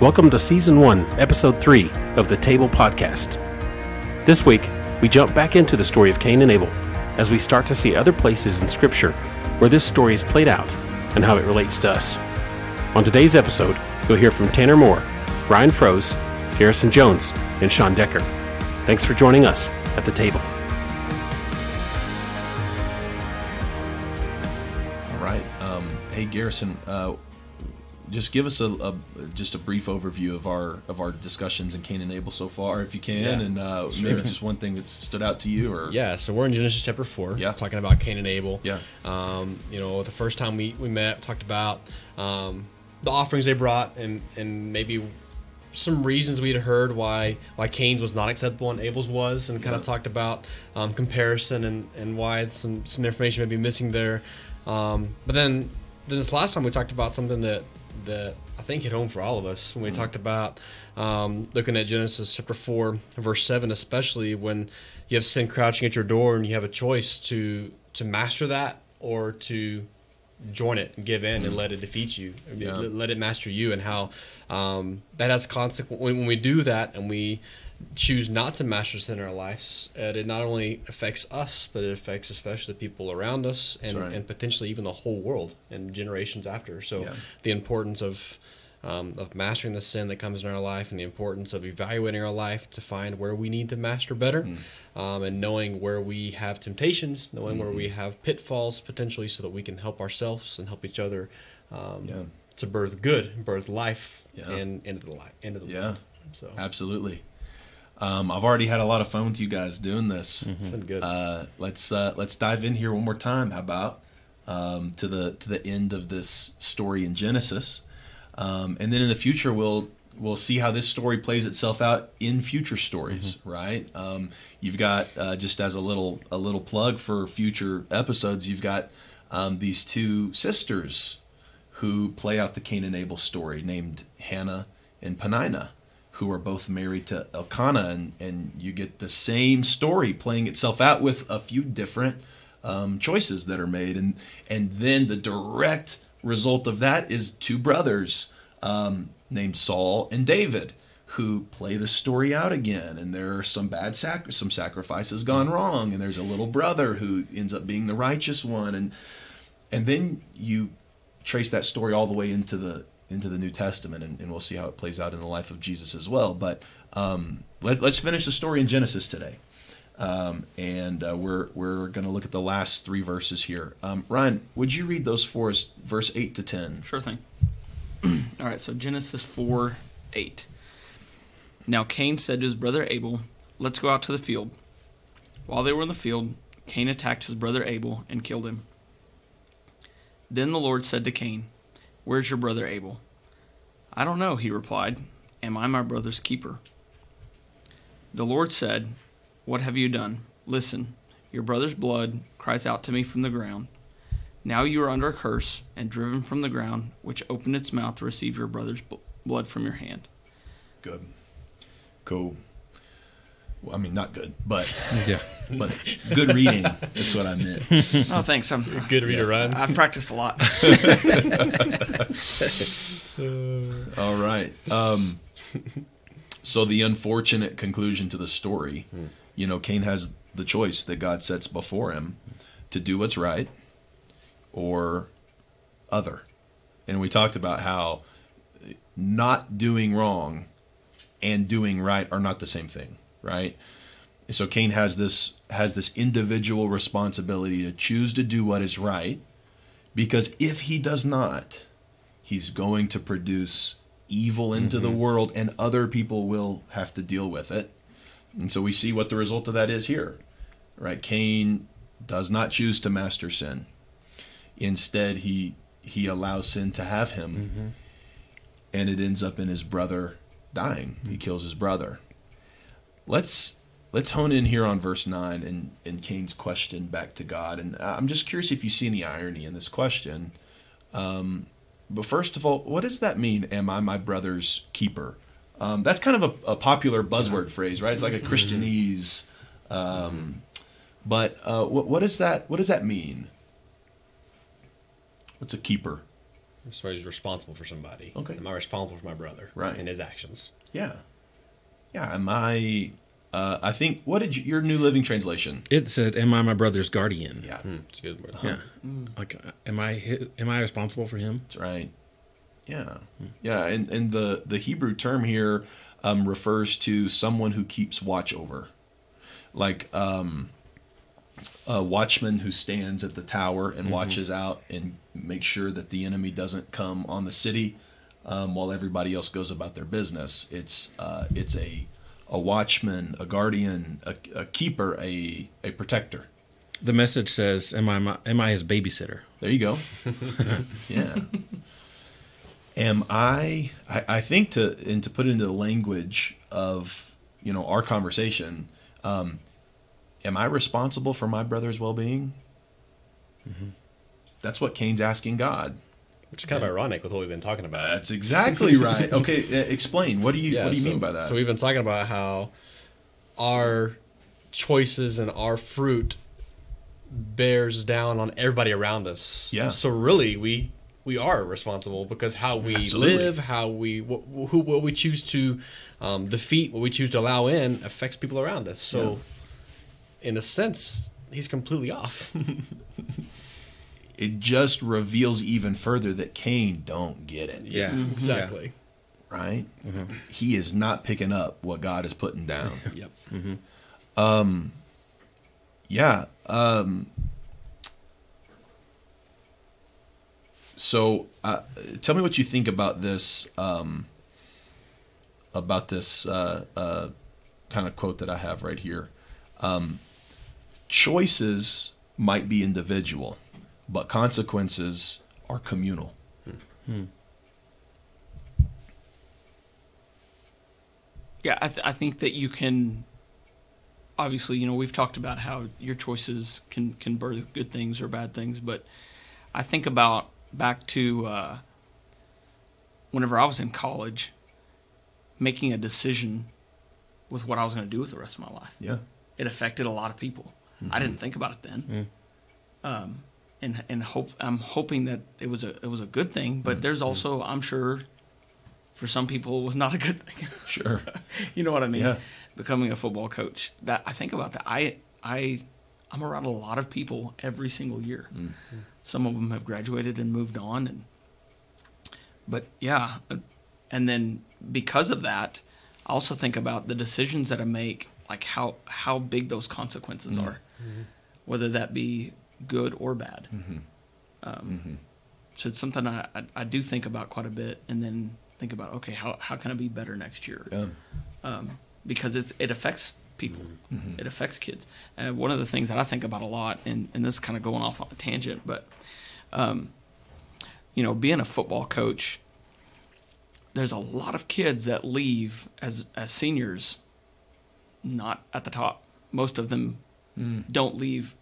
Welcome to Season 1, Episode 3 of the Table Podcast. This week, we jump back into the story of Cain and Abel as we start to see other places in Scripture where this story is played out and how it relates to us. On today's episode, you'll hear from Tanner Moore, Ryan Froese, Garrison Jones, and Sean Decker. Thanks for joining us at the table. All right. Hey, Garrison, just give us just a brief overview of our discussions in Cain and Abel so far, if you can, and sure. Maybe just one thing that stood out to you. Or so we're in Genesis chapter 4, talking about Cain and Abel. The first time we met, talked about the offerings they brought, and maybe some reasons we'd heard why Cain's was not acceptable and Abel's was, and kind of talked about comparison and why some information may be missing there. But then this last time we talked about something that I think hit home for all of us when we talked about looking at Genesis chapter 4, verse 7, especially when you have sin crouching at your door and you have a choice to master that or to join it and give in and let it defeat you, let it master you, and how that has consequence when we do that and we choose not to master sin in our lives. It not only affects us, but it affects especially the people around us and potentially even the whole world and generations after. So the importance of mastering the sin that comes in our life, and the importance of evaluating our life to find where we need to master better, and knowing where we have temptations, knowing where we have pitfalls potentially, so that we can help ourselves and help each other to birth life and into the world. So absolutely. I've already had a lot of fun with you guys doing this. It's been good. Let's dive in here one more time. How about to the end of this story in Genesis, and then in the future we'll see how this story plays itself out in future stories. Right? You've got just as a little plug for future episodes. You've got these two sisters who play out the Cain and Abel story, named Hannah and Peninnah, who are both married to Elkanah, and you get the same story playing itself out with a few different choices that are made, and then the direct result of that is two brothers named Saul and David, who play the story out again, and there are some some sacrifices gone wrong, and there's a little brother who ends up being the righteous one, and then you trace that story all the way into the New Testament, and we'll see how it plays out in the life of Jesus as well. But let's finish the story in Genesis today, and we're going to look at the last three verses here. Ryan, would you read those for us, verse 8 to 10? Sure thing. All right, so Genesis 4:8. Now Cain said to his brother Abel, "Let's go out to the field." While they were in the field, Cain attacked his brother Abel and killed him. Then the Lord said to Cain, "Where's your brother Abel?" "I don't know," he replied. "Am I my brother's keeper?" The Lord said, "What have you done? Listen, your brother's blood cries out to me from the ground. Now you are under a curse and driven from the ground, which opened its mouth to receive your brother's blood from your hand." Good. Cool. Well, I mean, not good, but but good reading. That's what I meant. Oh, thanks. I'm a good reader, Ryan. I've practiced a lot. All right. So the unfortunate conclusion to the story, Cain has the choice that God sets before him to do what's right or other. And we talked about how not doing wrong and doing right are not the same thing, right? So Cain has this individual responsibility to choose to do what is right, because if he does not, he's going to produce evil into the world, and other people will have to deal with it. And so we see what the result of that is here, right? Cain does not choose to master sin. Instead, he allows sin to have him, and it ends up in his brother dying. He kills his brother. Let's hone in here on verse 9 and Cain's question back to God. And I'm just curious if you see any irony in this question. But first of all, what does that mean, am I my brother's keeper? That's kind of a popular buzzword phrase, right? It's like a Christianese. But what does that mean? What's a keeper? Somebody's responsible for somebody. Okay. Am I responsible for my brother? Right. And his actions? Yeah. Yeah. Am I? I think. What did your New Living Translation? It said, "Am I my brother's guardian?" Yeah. It's a good word. Yeah. Like, am I responsible for him? That's right. Yeah. Yeah. And the Hebrew term here refers to someone who keeps watch over, like a watchman who stands at the tower and watches out and makes sure that the enemy doesn't come on the city while everybody else goes about their business. It's a watchman, a guardian, a keeper, a protector. The Message says, "Am I his babysitter?" There you go. Yeah. Am I think to put it into the language of our conversation, am I responsible for my brother's well-being? That's what Cain's asking God. Which is kind of ironic with what we've been talking about. That's exactly right. Okay, explain. What do you mean by that? So we've been talking about how our choices and our fruit bears down on everybody around us. Yeah. So really, we are responsible because how we live, how what we choose to defeat, what we choose to allow in, affects people around us. So, in a sense, he's completely off. It just reveals even further that Cain don't get it. Yeah, exactly. Right? He is not picking up what God is putting down. Yep. Yeah. So, tell me what you think about this. Kind of quote that I have right here. Choices might be individual, but consequences are communal. Yeah, I think that you can. Obviously, we've talked about how your choices can birth good things or bad things, but I think about back to whenever I was in college, making a decision with what I was going to do with the rest of my life. Yeah, it affected a lot of people. I didn't think about it then, I'm hoping that it was a good thing. But there's also, I'm sure, for some people, it was not a good thing. Sure, you know what I mean? Yeah. Becoming a football coach, that I think about that. I'm around a lot of people every single year. Some of them have graduated and moved on, but yeah, and then because of that, I also think about the decisions that I make, like how big those consequences are, whether that be good or bad. So it's something I do think about quite a bit, and then think about, okay, how can I be better next year? Yeah. Because it affects people. It affects kids. And one of the things that I think about a lot, and this is kind of going off on a tangent, but being a football coach, there's a lot of kids that leave as seniors not at the top. Most of them don't leave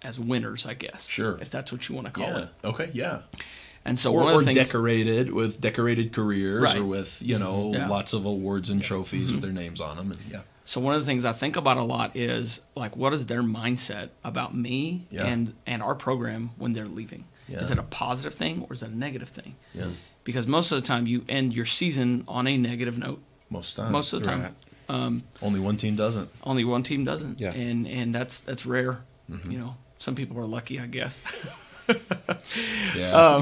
as winners, I guess. Sure. If that's what you want to call it. Okay, yeah. And so one of the things, decorated with decorated careers, right, or with lots of awards and trophies with their names on them, and So one of the things I think about a lot is, like, what is their mindset about me and our program when they're leaving? Yeah. Is it a positive thing or is it a negative thing? Yeah. Because most of the time you end your season on a negative note. Most of the time. Right. Only one team doesn't. Only one team doesn't. Yeah. And that's rare. Some people are lucky, I guess. Yeah.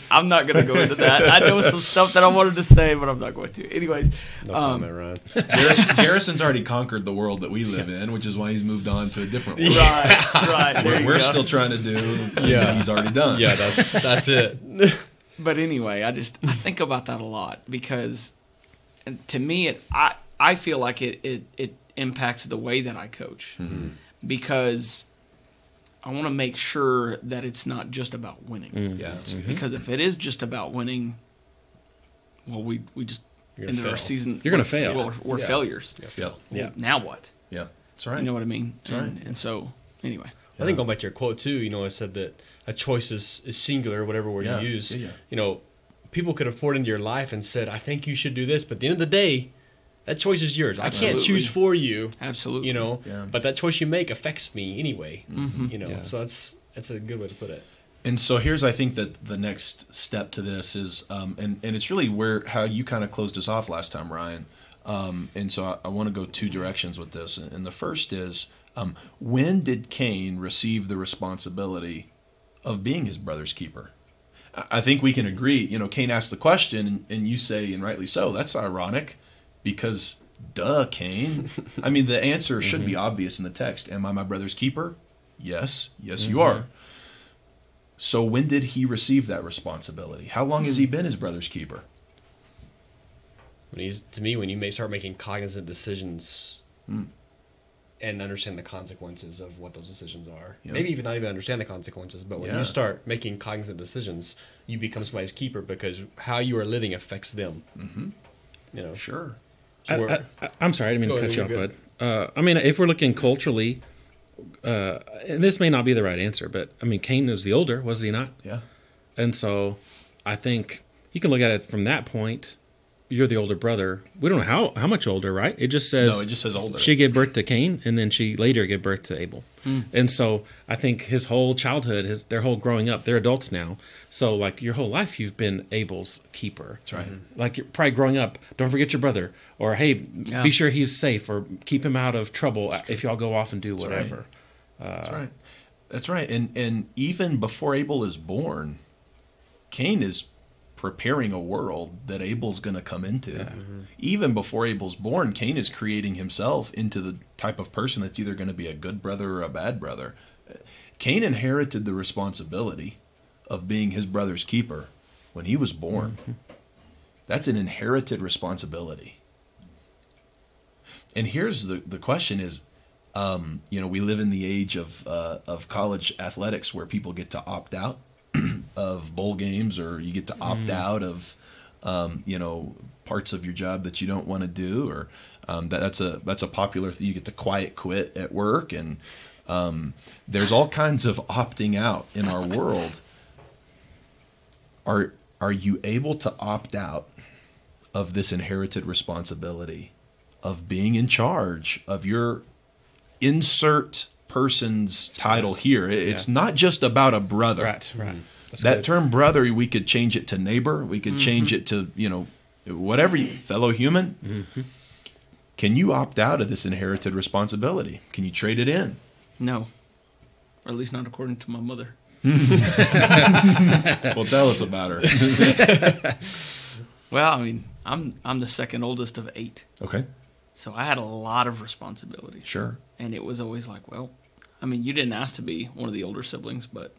I'm not going to go into that. I know some stuff that I wanted to say, but I'm not going to. Anyways. No comment, Ryan. Garrison's already conquered the world that we live in, which is why he's moved on to a different world. Right. We're still trying to do things that he's already done. Yeah, that's it. But anyway, I think about that a lot because, to me, I feel like it impacts the way that I coach because I want to make sure that it's not just about winning. Yeah, because if it is just about winning, well, we just ended our season. You're going to fail. We're failures. Yeah. Well, now what? Yeah, that's right. You know what I mean? That's right. And so, anyway. I think going back to your quote too, it said that a choice is singular, whatever word you use. Yeah. People could have poured into your life and said, I think you should do this, but at the end of the day, that choice is yours. Absolutely. I can't choose for you. Absolutely. But that choice you make affects me anyway. Yeah. So that's a good way to put it. And so here's, I think, that the next step to this is, and it's really how you kind of closed us off last time, Ryan. And so I want to go two directions with this. And the first is, when did Cain receive the responsibility of being his brother's keeper? I think we can agree, Cain asked the question, and you say, and rightly so, that's ironic, because duh, Cain. I mean, the answer should be obvious in the text. Am I my brother's keeper? Yes, you are. So when did he receive that responsibility? How long has he been his brother's keeper? When you may start making cognizant decisions and understand the consequences of what those decisions are. Yep. Maybe even not even understand the consequences, but when you start making cognizant decisions, you become somebody's keeper because how you are living affects them. Sure. So I'm sorry, I didn't mean to cut you off, bud. I mean, if we're looking culturally, and this may not be the right answer, but I mean, Cain was the older, was he not? Yeah. And so I think you can look at it from that point. You're the older brother. We don't know how much older, right? It just says older. She gave birth to Cain, and then she later gave birth to Abel. And so I think his whole childhood, their whole growing up, they're adults now. So like your whole life, you've been Abel's keeper. That's right. Like you're probably growing up, don't forget your brother, or hey, be sure he's safe, or keep him out of trouble if y'all go off and do whatever. That's right. That's right. And even before Abel is born, Cain is preparing a world that Abel's going to come into. Yeah. Even before Abel's born, Cain is creating himself into the type of person that's either going to be a good brother or a bad brother. Cain inherited the responsibility of being his brother's keeper when he was born. That's an inherited responsibility. And here's the question is, we live in the age of college athletics where people get to opt out of bowl games, or you get to opt out of parts of your job that you don't want to do, or that's a popular thing. You get to quiet quit at work, and there's all kinds of opting out in our world. Are you able to opt out of this inherited responsibility of being in charge of your insert person's title here? It's not just about a brother. Right. That term brother, we could change it to neighbor. We could change it to, whatever, fellow human. Can you opt out of this inherited responsibility? Can you trade it in? No. Or at least not according to my mother. Well, tell us about her. Well, I mean, I'm the second oldest of 8. Okay. So I had a lot of responsibilities. Sure. And it was always like, well, I mean, you didn't ask to be one of the older siblings, but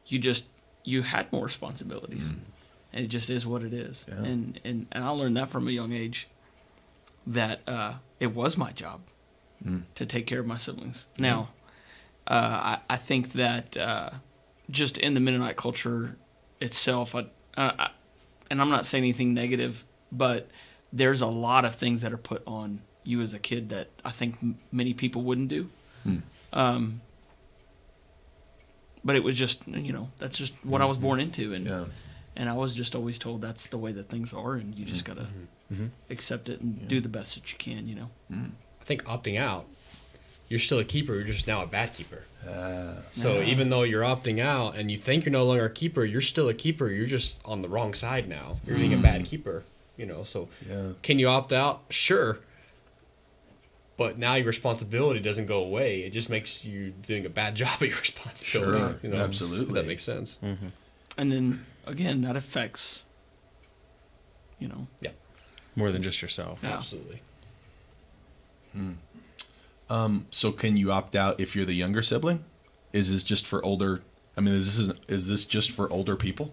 you had more responsibilities. And it just is what it is. Yeah. And I learned that from a young age, that it was my job to take care of my siblings. Now, I think that just in the Mennonite culture itself, and I'm not saying anything negative, but there's a lot of things that are put on you as a kid that I think many people wouldn't do. But it was just, that's just what I was born into. And I was just always told that's the way that things are, and you just got to accept it and do the best that you can, I think opting out, you're still a keeper, you're just now a bad keeper. So even though you're opting out and you think you're no longer a keeper, you're still a keeper. You're just on the wrong side now. You're being a bad keeper, So can you opt out? Sure. But now your responsibility doesn't go away. It just makes you doing a bad job of your responsibility. Sure, absolutely. If that makes sense. And then, again, that affects, more than just yourself. Yeah. Absolutely. So can you opt out if you're the younger sibling? Is this just for older? I mean, is this just for older people?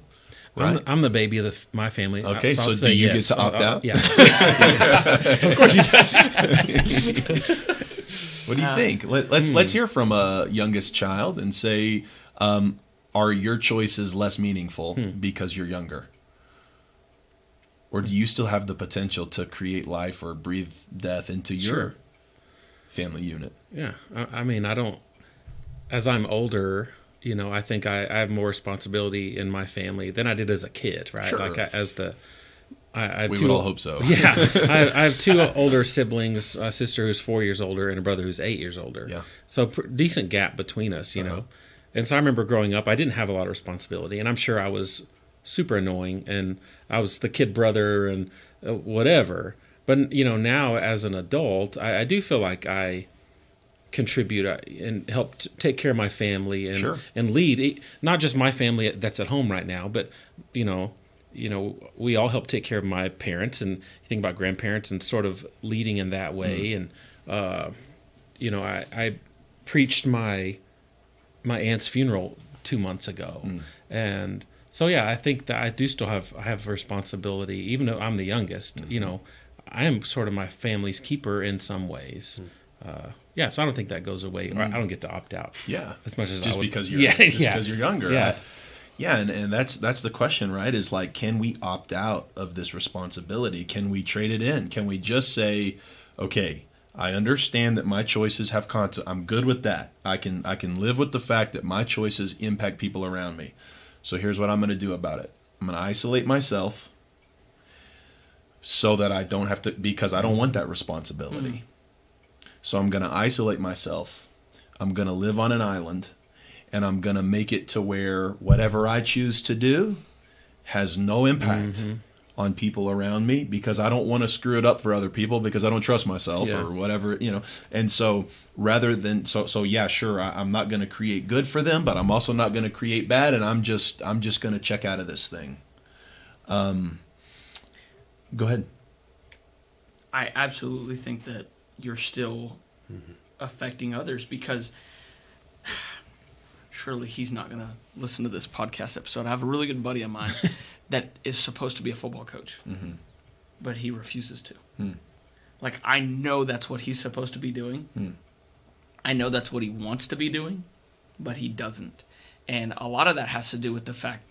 Right. I'm the baby of my family. Okay, so do you get to opt out? Yeah. Of course you do. What do you think? Let's hear from a youngest child and say, are your choices less meaningful because you're younger? Or do you still have the potential to create life or breathe death into your family unit? Yeah. I mean, I don't, as I'm older, I think I have more responsibility in my family than I did as a kid, right? Sure. Like I we would all hope so. Yeah. I have 2 older siblings, a sister who's 4 years older and a brother who's 8 years older. Yeah. So decent gap between us, you know. And so I remember growing up, I didn't have a lot of responsibility, and I'm sure I was super annoying, and I was the kid brother and whatever. But, now as an adult, I do feel like I contribute and help take care of my family and lead, not just my family that's at home right now, but, we all help take care of my parents, and you think about grandparents and sort of leading in that way. And, I preached my aunt's funeral 2 months ago. And so, yeah, I think that I do still have responsibility, even though I'm the youngest. I am sort of my family's keeper in some ways. So I don't think that goes away. Or I don't get to opt out. Yeah, as much as just I would. Because you're because you're younger. Yeah, and that's the question, right? Is like, can we opt out of this responsibility? Can we trade it in? Can we just say, okay, I understand that my choices have consequences. I'm good with that. I can live with the fact that my choices impact people around me. So here's what I'm going to do about it. I'm going to isolate myself so that I don't have to, because I don't want that responsibility. So I'm going to isolate myself. I'm going to live on an island, and I'm going to make it to where whatever I choose to do has no impact on people around me, because I don't want to screw it up for other people, because I don't trust myself or whatever, And so rather than, I'm not going to create good for them, but I'm also not going to create bad, and I'm just going to check out of this thing. Go ahead. I absolutely think that you're still affecting others, because surely he's not going to listen to this podcast episode. I have a really good buddy of mine that is supposed to be a football coach, but he refuses to. Like, I know that's what he's supposed to be doing. I know that's what he wants to be doing, but he doesn't. And a lot of that has to do with the fact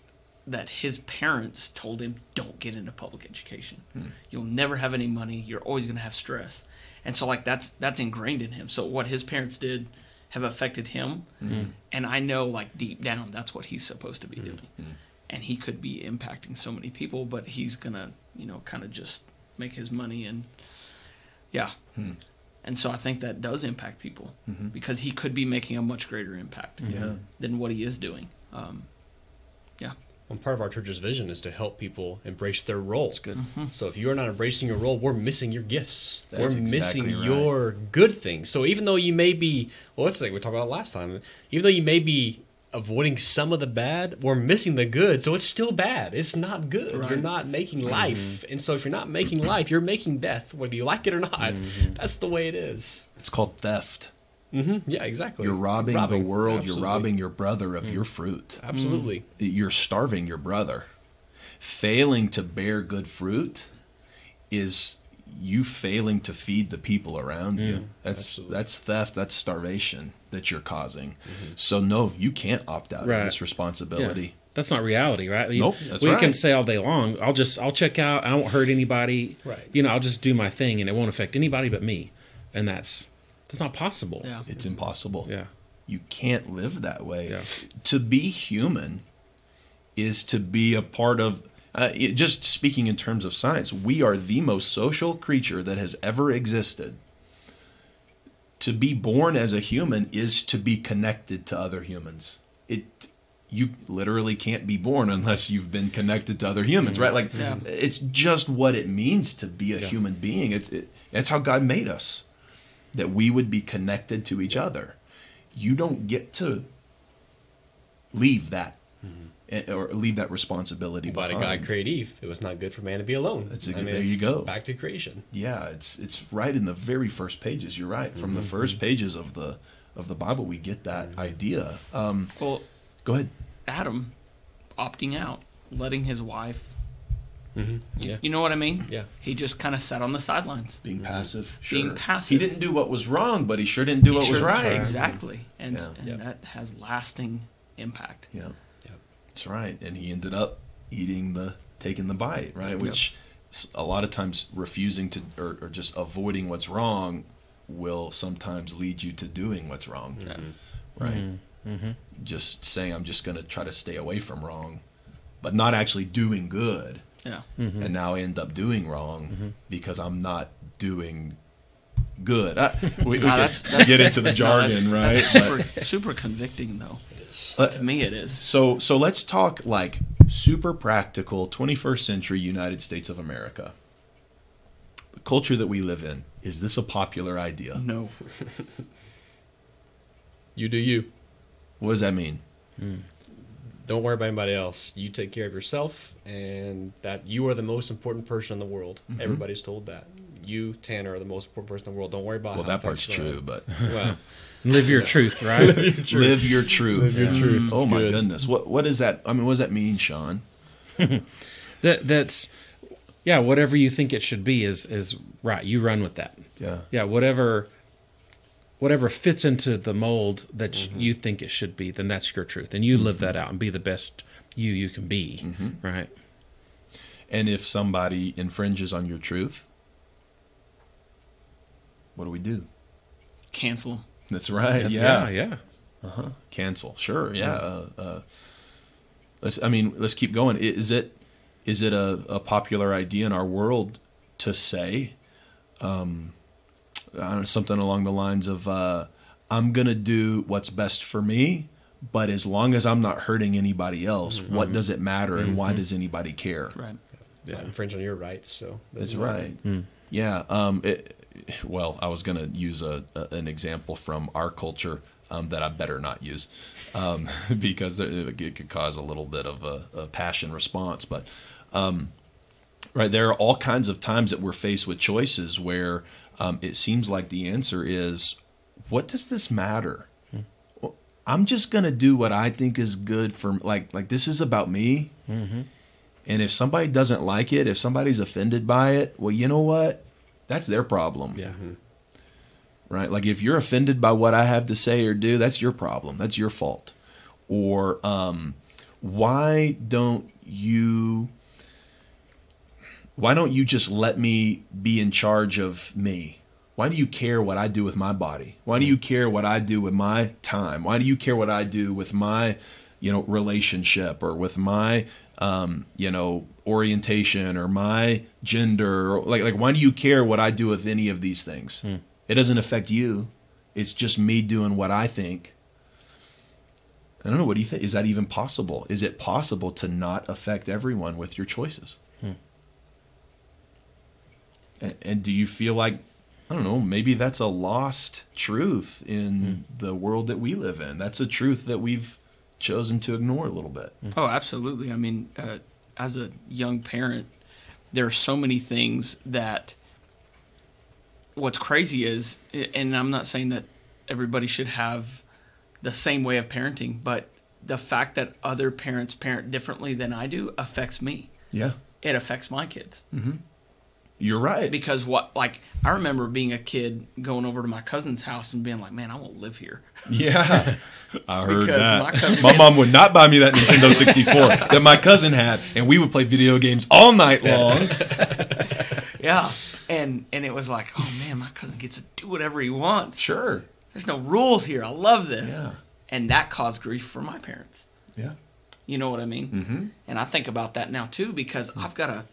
that his parents told him, don't get into public education. You'll never have any money. You're always going to have stress. And so, like, that's ingrained in him. So what his parents did have affected him. And I know, like, deep down, that's what he's supposed to be doing. And he could be impacting so many people, but he's going to, kind of just make his money and, And so I think that does impact people because he could be making a much greater impact than what he is doing. Well, part of our church's vision is to help people embrace their role. That's good. So if you're not embracing your role, we're missing your gifts. That's we're missing exactly your good things. So even though you may be, well, it's like we talked about last time, even though you may be avoiding some of the bad, we're missing the good. So it's still bad. It's not good. Right. You're not making life. And so if you're not making life, you're making death, whether you like it or not. That's the way it is. It's called theft. Yeah, exactly. You're robbing the world. Absolutely. You're robbing your brother of your fruit. Absolutely. You're starving your brother. Failing to bear good fruit is you failing to feed the people around you. That's theft. That's starvation that you're causing. So no, you can't opt out of this responsibility. Yeah. That's not reality, right? Nope, that's we right. can say all day long, I'll check out. I won't hurt anybody. Right. I'll just do my thing, and it won't affect anybody but me. And that's not possible. Yeah. It's impossible. Yeah. You can't live that way. Yeah. To be human is to be a part of, just speaking in terms of science, we are the most social creature that has ever existed. To be born as a human is to be connected to other humans. You literally can't be born unless you've been connected to other humans, right? Like, it's just what it means to be a human being. It's how God made us, that we would be connected to each other. You don't get to leave that or leave that responsibility Why behind. did God create Eve? It was not good for man to be alone. There you go. Back to creation. Yeah, it's right in the very first pages. You're right. From the first pages of the Bible, we get that idea. Well, go ahead. Adam opting out, letting his wife. Yeah. You know what I mean? Yeah. He just kind of sat on the sidelines. Being passive. Being passive. He didn't do what was wrong, but he sure didn't do what was right. Exactly. And that has lasting impact. Yeah. That's right. And he ended up taking the bite, right? Which a lot of times refusing to or just avoiding what's wrong will sometimes lead you to doing what's wrong. Right? Just saying, I'm just going to try to stay away from wrong, but not actually doing good. Yeah. And now I end up doing wrong because I'm not doing good. We that's get into the jargon, right? Super convicting, though. It is. To me, it is. So let's talk like super practical 21st century United States of America. The culture that we live in. Is this a popular idea? No. You do you. What does that mean? Don't worry about anybody else. You take care of yourself, and that you are the most important person in the world. Mm-hmm. Everybody's told that. You, Tanner, are the most important person in the world. Don't worry about. Well, that part's true, but well, live your truth, right? Live your truth. Live your truth. Oh my goodness, what is that? I mean, what does that mean, Sean? That's whatever you think it should be is right. You run with that. Yeah. Whatever fits into the mold that you think it should be, then that's your truth, and you live that out and be the best you can be, right? And if somebody infringes on your truth, what do we do? Cancel. That's right. Yeah. Cancel. Sure. Yeah. Let's keep going. Is it a popular idea in our world to say, something along the lines of, I'm going to do what's best for me, but as long as I'm not hurting anybody else, what does it matter and why does anybody care? Right. Yeah, infringe on your rights. So that's right. Yeah. Well, I was going to use an example from our culture that I better not use because it could cause a little bit of a passion response. But right, there are all kinds of times that we're faced with choices where it seems like the answer is, what does this matter? Well, I'm just going to do what I think is good for, like this is about me. And if somebody doesn't like it, if somebody's offended by it, well, you know what? That's their problem. Yeah. Right? Like if you're offended by what I have to say or do, that's your problem. That's your fault. Or why don't you just let me be in charge of me? Why do you care what I do with my body? Why do you care what I do with my time? Why do you care what I do with my, relationship or with my, orientation or my gender? Or like why do you care what I do with any of these things? It doesn't affect you. It's just me doing what I think. I don't know. What do you think? Is that even possible? Is it possible to not affect everyone with your choices? And do you feel like, I don't know, maybe that's a lost truth in the world that we live in? That's a truth that we've chosen to ignore a little bit. Oh, absolutely. I mean, as a young parent, there are so many things that what's crazy is, and I'm not saying that everybody should have the same way of parenting, but the fact that other parents parent differently than I do affects me. Yeah. It affects my kids. You're right. Because I remember being a kid going over to my cousin's house and being like, man, I won't live here. Yeah. I heard that. My mom would not buy me that Nintendo 64 that my cousin had, and we would play video games all night long. Yeah. And it was like, oh man, my cousin gets to do whatever he wants. Sure. There's no rules here. I love this. Yeah. And that caused grief for my parents. Yeah. You know what I mean? And I think about that now too, because I've got a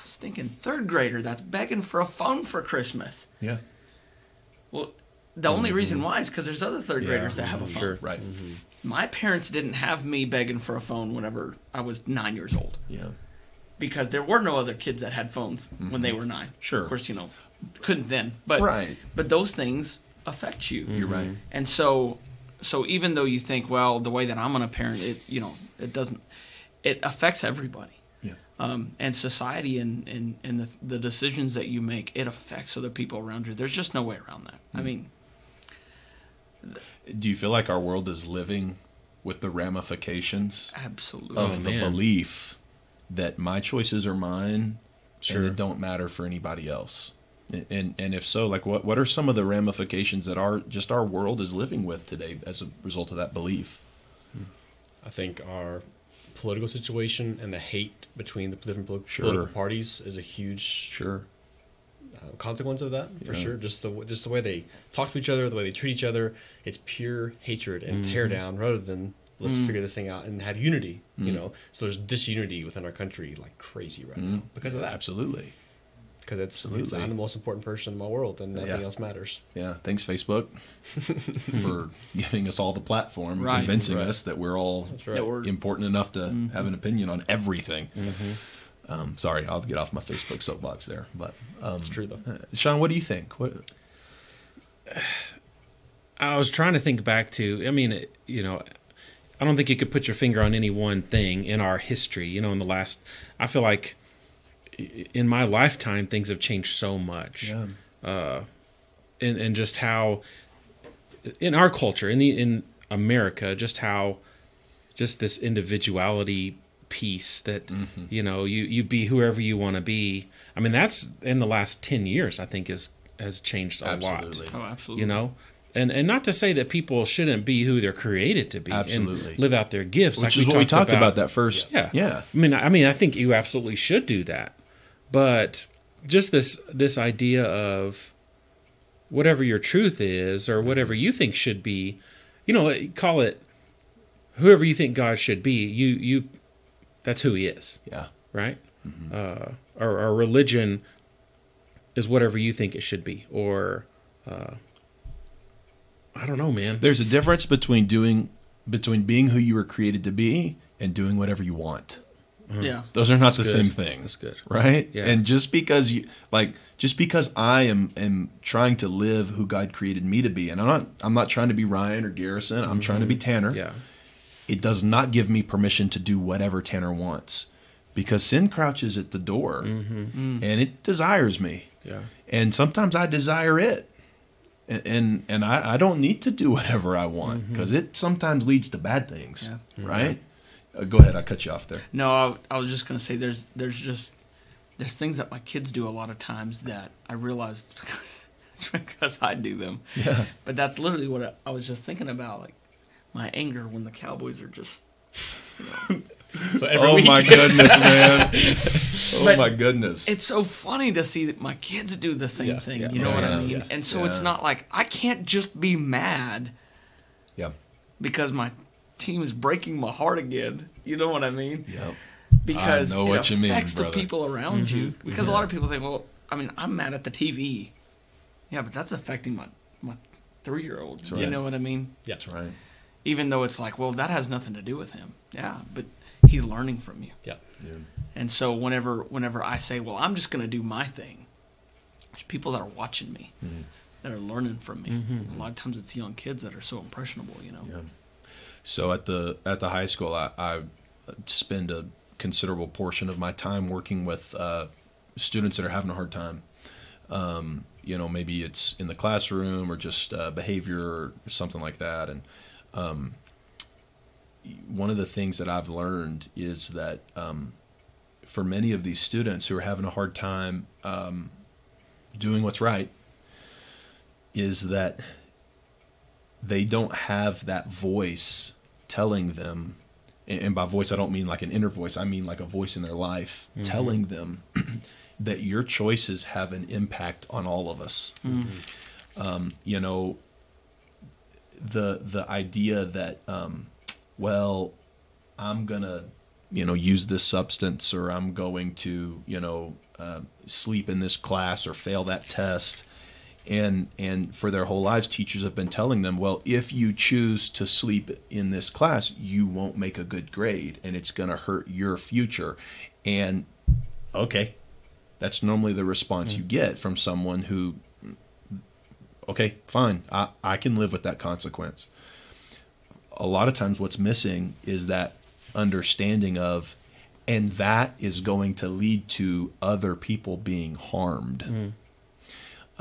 stinking third grader that's begging for a phone for Christmas. Yeah. Well, the only reason why is because there's other third graders that have a phone. Sure. Right. My parents didn't have me begging for a phone whenever I was 9 years old. Yeah. Because there were no other kids that had phones when they were 9. Sure. Of course, couldn't then. But right. But those things affect you. You're right. And so even though you think, well, the way that I'm going to parent it, it doesn't. It affects everybody. And society and the decisions that you make, it affects other people around you. There's just no way around that. I mean, do you feel like our world is living with the ramifications absolutely of the belief that my choices are mine and it don't matter for anybody else? And if so, like what are some of the ramifications that our world is living with today as a result of that belief? I think our political situation and the hate between the different political parties is a huge consequence of that, for sure. Just the way they talk to each other, the way they treat each other, it's pure hatred and tear down rather than let's figure this thing out and have unity. So there's disunity within our country like crazy right now because of that. Absolutely. because it's I'm the most important person in my world, and nothing else matters. Yeah, thanks Facebook for giving us all the platform, convincing us that we're all important enough to have an opinion on everything. Sorry, I'll get off my Facebook soapbox there, but it's true though. Sean, what do you think? What? I was trying to think back to. I mean, I don't think you could put your finger on any one thing in our history. In the last, I feel like in my lifetime, things have changed so much. Yeah. And just how in our culture, in America, just this individuality piece that you be whoever you want to be. I mean, that's in the last 10 years, I think has changed a lot. Oh, absolutely. And not to say that people shouldn't be who they're created to be and live out their gifts. Which is what we talked about that first. Yeah. I mean, I think you absolutely should do that. But just this idea of whatever your truth is or whatever you think should be, call it whoever you think God should be, you that's who he is. Yeah. Right? Or religion is whatever you think it should be. Or I don't know, man. There's a difference between being who you were created to be and doing whatever you want. Yeah. Those are not the same thing. That's good. Right? Yeah. And just because I am trying to live who God created me to be, and I'm not trying to be Ryan or Garrison, I'm trying to be Tanner. Yeah. It does not give me permission to do whatever Tanner wants. Because sin crouches at the door and it desires me. Yeah. And sometimes I desire it. And I don't need to do whatever I want because it sometimes leads to bad things, right? Go ahead, I cut you off there. No, I was just gonna say there's things that my kids do a lot of times that I realize it's because I do them. Yeah. But that's literally what I was just thinking about, like my anger when the Cowboys are just. So every week. My goodness, man! Oh my goodness! It's so funny to see that my kids do the same thing. You know what I mean? Yeah, and so it's not like I can't just be mad. Yeah. Because my team is breaking my heart again. You know what I mean? Yep. Because I know what it you mean, affects the brother. people around you. Because a lot of people think, well, I mean, I'm mad at the TV. Yeah, but that's affecting my 3-year-old. Right. You know what I mean? Yeah, that's right. Even though it's like, well, that has nothing to do with him. Yeah, but he's learning from you. Yeah. And so whenever I say, well, I'm just going to do my thing, there's people that are watching me, that are learning from me. A lot of times it's young kids that are so impressionable, Yeah. So at the high school, I spend a considerable portion of my time working with students that are having a hard time. Maybe it's in the classroom or just behavior or something like that. And one of the things that I've learned is that for many of these students who are having a hard time doing what's right, is that they don't have that voice telling them, and by voice I don't mean like an inner voice, I mean like a voice in their life telling them that your choices have an impact on all of us. The idea that well, I'm gonna use this substance, or I'm going to sleep in this class or fail that test. And for their whole lives, teachers have been telling them, well, if you choose to sleep in this class, you won't make a good grade, and it's going to hurt your future. And, okay, that's normally the response you get from someone who, okay, fine, I can live with that consequence. A lot of times what's missing is that understanding of, and that is going to lead to other people being harmed.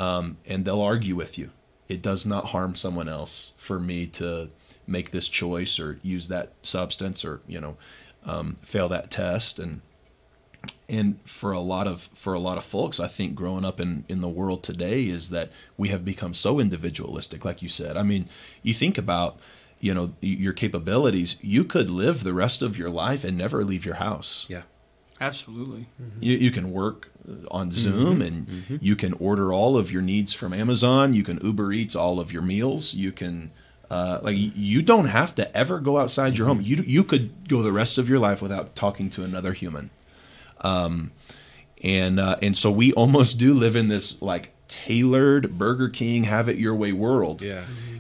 And they'll argue with you. It does not harm someone else for me to make this choice or use that substance or fail that test. And for a lot of folks, I think growing up in the world today is that we have become so individualistic, like you said. I mean, you think about your capabilities. You could live the rest of your life and never leave your house. Yeah. Absolutely. You can work on Zoom and you can order all of your needs from Amazon. You can Uber Eats all of your meals. You can you don't have to ever go outside your home. You could go the rest of your life without talking to another human. And so we almost do live in this like tailored Burger King, have it your way world,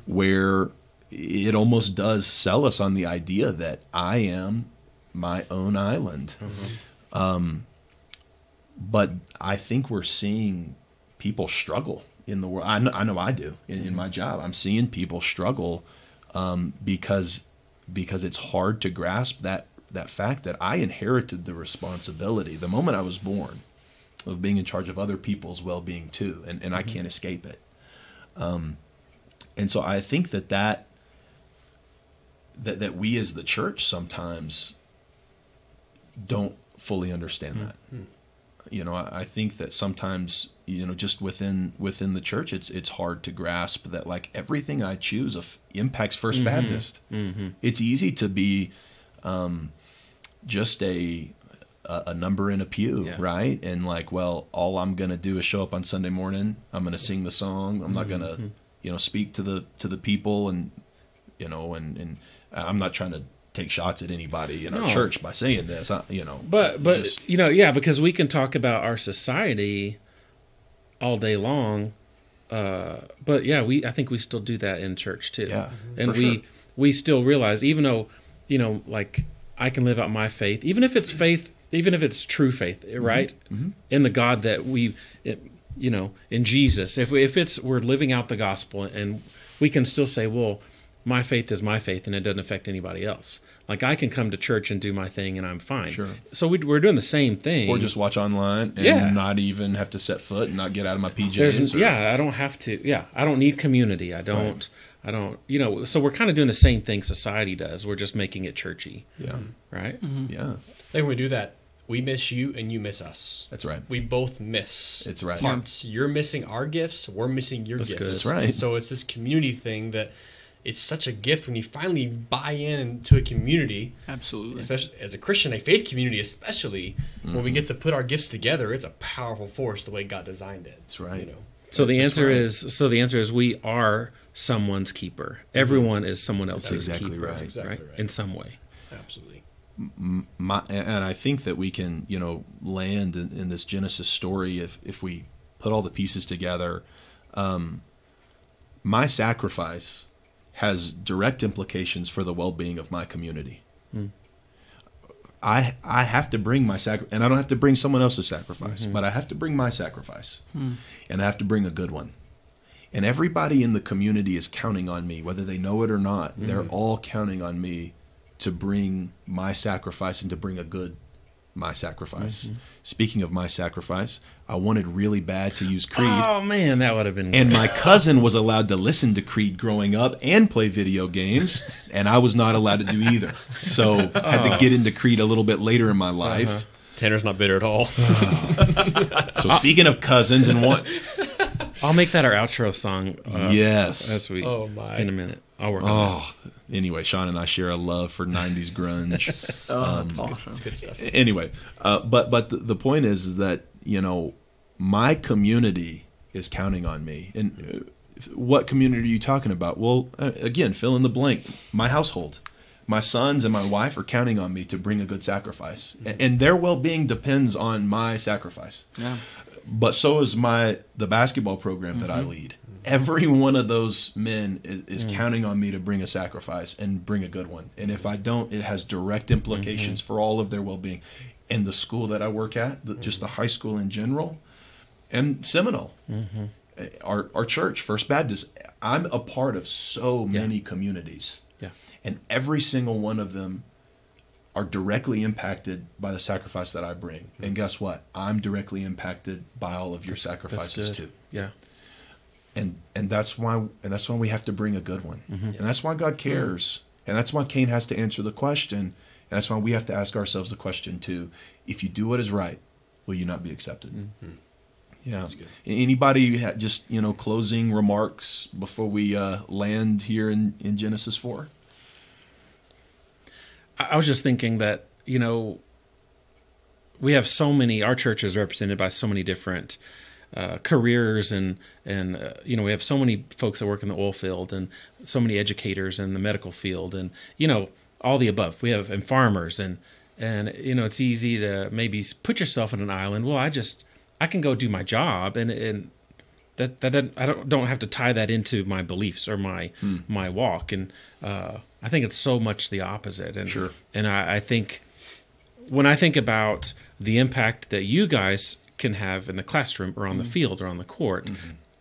where it almost does sell us on the idea that I am my own island. But I think we're seeing people struggle in the world. I know I do in my job. I'm seeing people struggle because it's hard to grasp that fact that I inherited the responsibility the moment I was born of being in charge of other people's well-being too, and I can't escape it. And so I think that we as the church sometimes don't fully understand that. You know, I think that sometimes, you know, just within the church, it's hard to grasp that like everything I choose impacts First Baptist. It's easy to be just a number in a pew, right? And like, well, all I'm gonna do is show up on Sunday morning. I'm gonna sing the song. I'm not gonna, you know, speak to the people, and you know, and I'm not trying to take shots at anybody in our church by saying this, you know. But you know, because we can talk about our society all day long, but I think we still do that in church too. And we still realize, even though, you know, like I can live out my faith, even if it's faith, even if it's true faith, right, in the God that you know, in Jesus. If we're living out the gospel, and we can still say, well, my faith is my faith, and it doesn't affect anybody else. Like I can come to church and do my thing, and I'm fine. Sure. So we're doing the same thing. Or just watch online and not even have to set foot and not get out of my PJs. I don't have to. Yeah, I don't need community. I don't. You know. So we're kind of doing the same thing society does. We're just making it churchy. Yeah. Right. Yeah. I think when we do that, we miss you and you miss us. That's right. We both miss. It's right. Parts. You're missing our gifts. We're missing your gifts. Good. That's right. And so it's this community thing that. It's such a gift when you finally buy into a community. Absolutely. Especially as a Christian, a faith community, especially when we get to put our gifts together, it's a powerful force the way God designed it. That's right. You know? So the answer is we are someone's keeper. Everyone is someone else's keeper, right. Exactly right. In some way. Absolutely. And I think that we can, you know, land in this Genesis story if we put all the pieces together. My sacrifice has direct implications for the well-being of my community. I have to bring my sacrifice, and I don't have to bring someone else's sacrifice, but I have to bring my sacrifice, and I have to bring a good one. And everybody in the community is counting on me, whether they know it or not. They're all counting on me to bring my sacrifice and to bring my sacrifice. Speaking of my sacrifice, I wanted really bad to use Creed. Oh man, that would have been good. And my cousin was allowed to listen to Creed growing up and play video games, and I was not allowed to do either. So I had to get into Creed a little bit later in my life. Tanner's not bitter at all. So speaking of cousins, and what I'll make that our outro song. Yes. As we in a minute. I'll work on that. Anyway, Sean and I share a love for 90s grunge. That's awesome. That's good stuff. Anyway, but the point is that, you know, my community is counting on me. And what community are you talking about? Well, again, fill in the blank. My household. My sons and my wife are counting on me to bring a good sacrifice. And their well-being depends on my sacrifice. Yeah. But so is the basketball program that I lead. Every one of those men is counting on me to bring a sacrifice and bring a good one. And if I don't, it has direct implications for all of their well-being. And the school that I work at, just the high school in general, and Seminole, our church, First Baptist, I'm a part of so many communities. Yeah. And every single one of them are directly impacted by the sacrifice that I bring. And guess what? I'm directly impacted by all of your sacrifices too. Yeah. And that's why we have to bring a good one. And that's why God cares. And that's why Cain has to answer the question. And that's why we have to ask ourselves the question too. If you do what is right, will you not be accepted? Yeah. Anybody just, you know, closing remarks before we land here in Genesis 4? I was just thinking that, you know, we have so many, our church is represented by so many different careers and you know, we have so many folks that work in the oil field and so many educators in the medical field and, you know, all the above. We have and farmers and And, it's easy to maybe put yourself in an island. Well, I can go do my job, and that I don't have to tie that into my beliefs or my walk. And I think it's so much the opposite. And sure. And I think when I think about the impact that you guys can have in the classroom or on the field or on the court,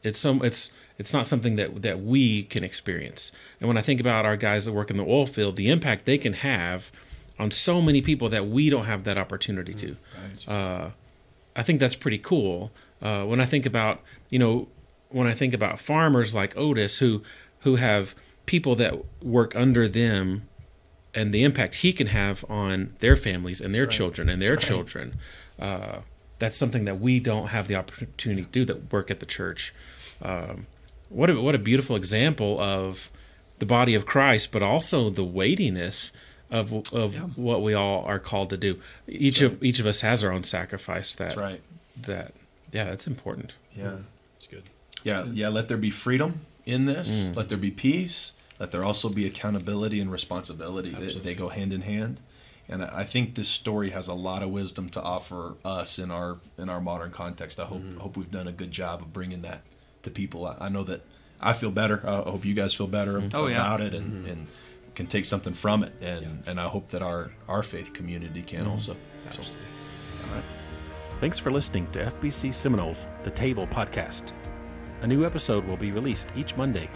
it's not something that we can experience. And when I think about our guys that work in the oil field, the impact they can have on so many people that we don't have that opportunity to. Right. I think that's pretty cool. When I think about farmers like Otis who have people that work under them, and the impact he can have on their families and their children and their children, that's something that we don't have the opportunity to do that work at the church. What a beautiful example of the body of Christ, but also the weightiness of what we all are called to do. Each of us has our own sacrifice. That's important. Yeah, it's good. Yeah. Let there be freedom in this. Let there be peace. Let there also be accountability and responsibility. They go hand in hand. And I think this story has a lot of wisdom to offer us in our modern context. I hope we've done a good job of bringing that to people. I know that I feel better. I hope you guys feel better about it and can take something from it. And I hope that our faith community can also. So, all right. Thanks for listening to FBC Seminoles, The Table Podcast. A new episode will be released each Monday.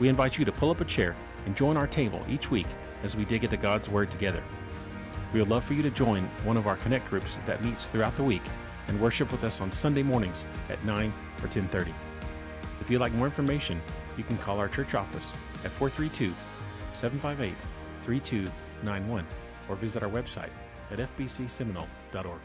We invite you to pull up a chair and join our table each week as we dig into God's Word together. We would love for you to join one of our Connect groups that meets throughout the week and worship with us on Sunday mornings at 9 or 10:30. If you'd like more information, you can call our church office at 432-758-3291 or visit our website at fbcseminole.org.